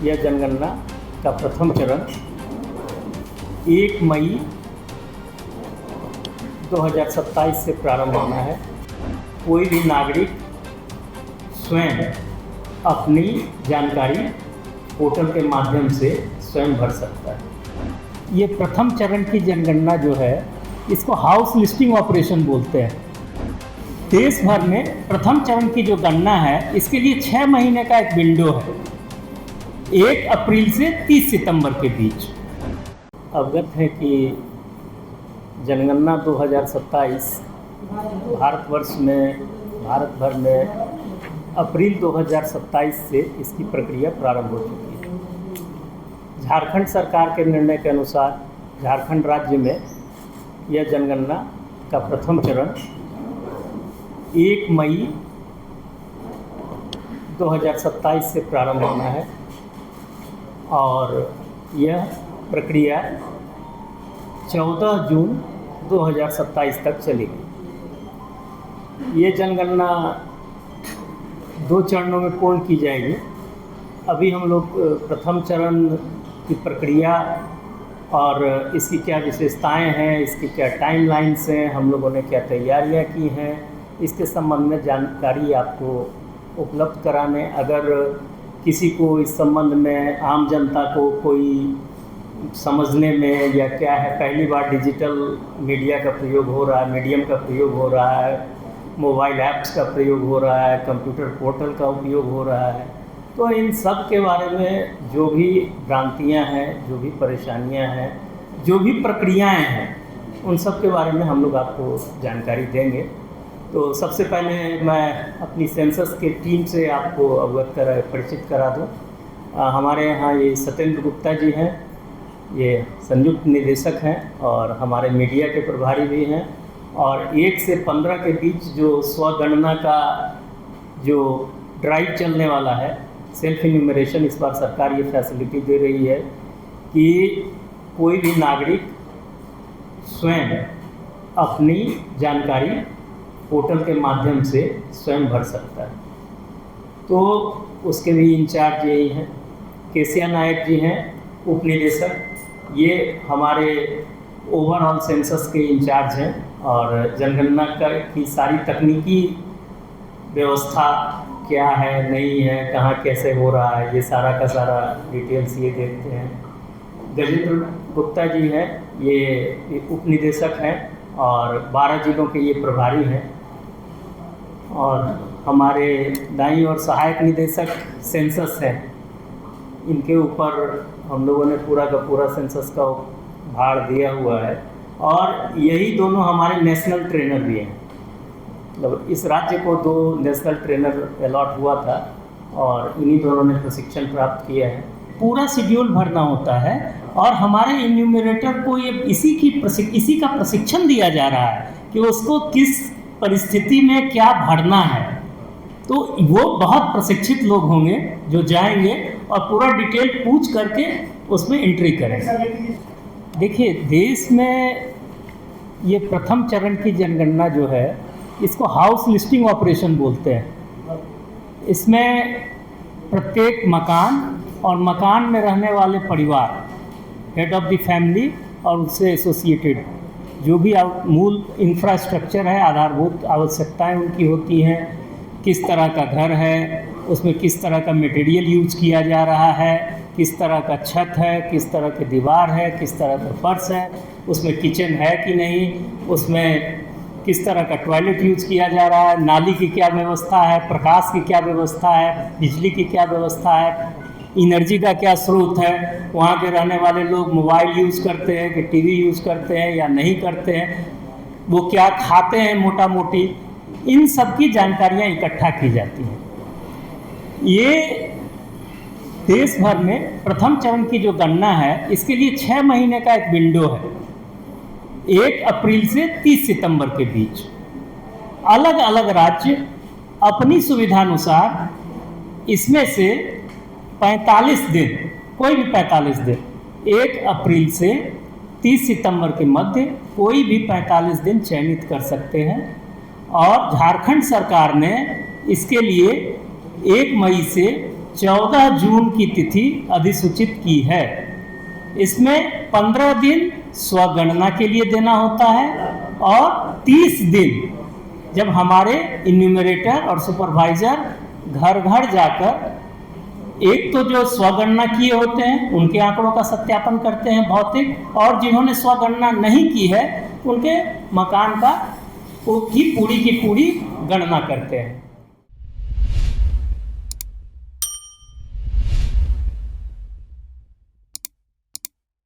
यह जनगणना का प्रथम चरण 1 मई 2027 से प्रारंभ होना है। कोई भी नागरिक स्वयं अपनी जानकारी पोर्टल के माध्यम से स्वयं भर सकता है। ये प्रथम चरण की जनगणना जो है, इसको हाउस लिस्टिंग ऑपरेशन बोलते हैं। देश भर में प्रथम चरण की जो गणना है, इसके लिए 6 महीने का एक विंडो है, 1 अप्रैल से 30 सितंबर के बीच। अवगत है कि जनगणना 2027 भारत भर में अप्रैल 2027 से इसकी प्रक्रिया प्रारंभ हो चुकी है। झारखंड सरकार के निर्णय के अनुसार झारखंड राज्य में यह जनगणना का प्रथम चरण 1 मई 2027 से प्रारंभ होना है और यह प्रक्रिया 14 जून 2027 तक चलेगी। ये जनगणना 2 चरणों में पूर्ण की जाएगी। अभी हम लोग प्रथम चरण की प्रक्रिया और इसकी क्या विशेषताएं हैं, इसकी क्या टाइमलाइन्स हैं, हम लोगों ने क्या तैयारियां की हैं, इसके संबंध में जानकारी आपको उपलब्ध कराने, अगर किसी को इस संबंध में आम जनता को कोई समझने में या क्या है, पहली बार डिजिटल मीडिया का प्रयोग हो रहा है, मीडियम का प्रयोग हो रहा है, मोबाइल ऐप्स का प्रयोग हो रहा है, कंप्यूटर पोर्टल का उपयोग हो रहा है, तो इन सब के बारे में जो भी भ्रांतियां हैं, जो भी परेशानियां हैं, जो भी प्रक्रियाएं हैं, उन सब के बारे में हम लोग आपको जानकारी देंगे। तो सबसे पहले मैं अपनी सेंसस के टीम से आपको परिचित करा दूँ। हमारे यहाँ ये सत्येंद्र गुप्ता जी हैं, ये संयुक्त निदेशक हैं और हमारे मीडिया के प्रभारी भी हैं। और 1 से 15 के बीच जो स्वगणना का जो ड्राइव चलने वाला है, सेल्फ इन्यूमरेशन, इस बार सरकार ये फैसिलिटी दे रही है कि कोई भी नागरिक स्वयं अपनी जानकारी पोर्टल के माध्यम से स्वयं भर सकता है। तो उसके भी इंचार्ज यही हैं, केसिया नायक जी हैं उप निदेशक, ये हमारे ओवरऑल सेंसस के इंचार्ज हैं और जनगणना की सारी तकनीकी व्यवस्था क्या है, नहीं है, कहाँ कैसे हो रहा है, ये सारा का सारा डिटेल्स ये देखते हैं। गजेंद्र गुप्ता जी हैं, ये उप निदेशक हैं और 12 जिलों के ये प्रभारी हैं। और हमारे दाईं और सहायक निदेशक सेंसस हैं, इनके ऊपर हम लोगों ने पूरा का पूरा सेंसस का भार दिया हुआ है। और यही दोनों हमारे नेशनल ट्रेनर भी हैं, मतलब इस राज्य को 2 नेशनल ट्रेनर अलॉट हुआ था और इन्हीं दोनों ने प्रशिक्षण प्राप्त किया है। पूरा शेड्यूल भरना होता है और हमारे इन्यूमरेटर को ये इसी का प्रशिक्षण दिया जा रहा है कि उसको किस परिस्थिति में क्या भरना है। तो वो बहुत प्रशिक्षित लोग होंगे जो जाएंगे और पूरा डिटेल पूछ करके उसमें एंट्री करेंगे। देखिए, देश में ये प्रथम चरण की जनगणना जो है, इसको हाउस लिस्टिंग ऑपरेशन बोलते हैं। इसमें प्रत्येक मकान और मकान में रहने वाले परिवार, हेड ऑफ द फैमिली और उससे एसोसिएटेड जो भी मूल इंफ्रास्ट्रक्चर है, आधारभूत आवश्यकताएं उनकी होती हैं, किस तरह का घर है, उसमें किस तरह का मटेरियल यूज किया जा रहा है, किस तरह का छत है, किस तरह की दीवार है, किस तरह का फर्श है, उसमें किचन है कि नहीं, उसमें किस तरह का टॉयलेट यूज किया जा रहा है, नाली की क्या व्यवस्था है, प्रकाश की क्या व्यवस्था है, बिजली की क्या व्यवस्था है, एनर्जी का क्या स्रोत है, वहाँ के रहने वाले लोग मोबाइल यूज़ करते हैं कि टीवी यूज़ करते हैं या नहीं करते हैं, वो क्या खाते हैं मोटा मोटी, इन सब की जानकारियाँ इकट्ठा की जाती हैं। ये देश भर में प्रथम चरण की जो गणना है, इसके लिए 6 महीने का एक विंडो है, 1 अप्रैल से 30 सितंबर के बीच। अलग अलग राज्य अपनी सुविधानुसार इसमें से 45 दिन, कोई भी 45 दिन, 1 अप्रैल से 30 सितंबर के मध्य कोई भी 45 दिन चयनित कर सकते हैं। और झारखंड सरकार ने इसके लिए 1 मई से 14 जून की तिथि अधिसूचित की है। इसमें 15 दिन स्वगणना के लिए देना होता है और 30 दिन जब हमारे इन्यूमरेटर और सुपरवाइजर घर घर जाकर एक तो जो स्वगणना किए होते हैं उनके आंकड़ों का सत्यापन करते हैं भौतिक, और जिन्होंने स्वगणना नहीं की है उनके मकान का की पूरी गणना करते हैं।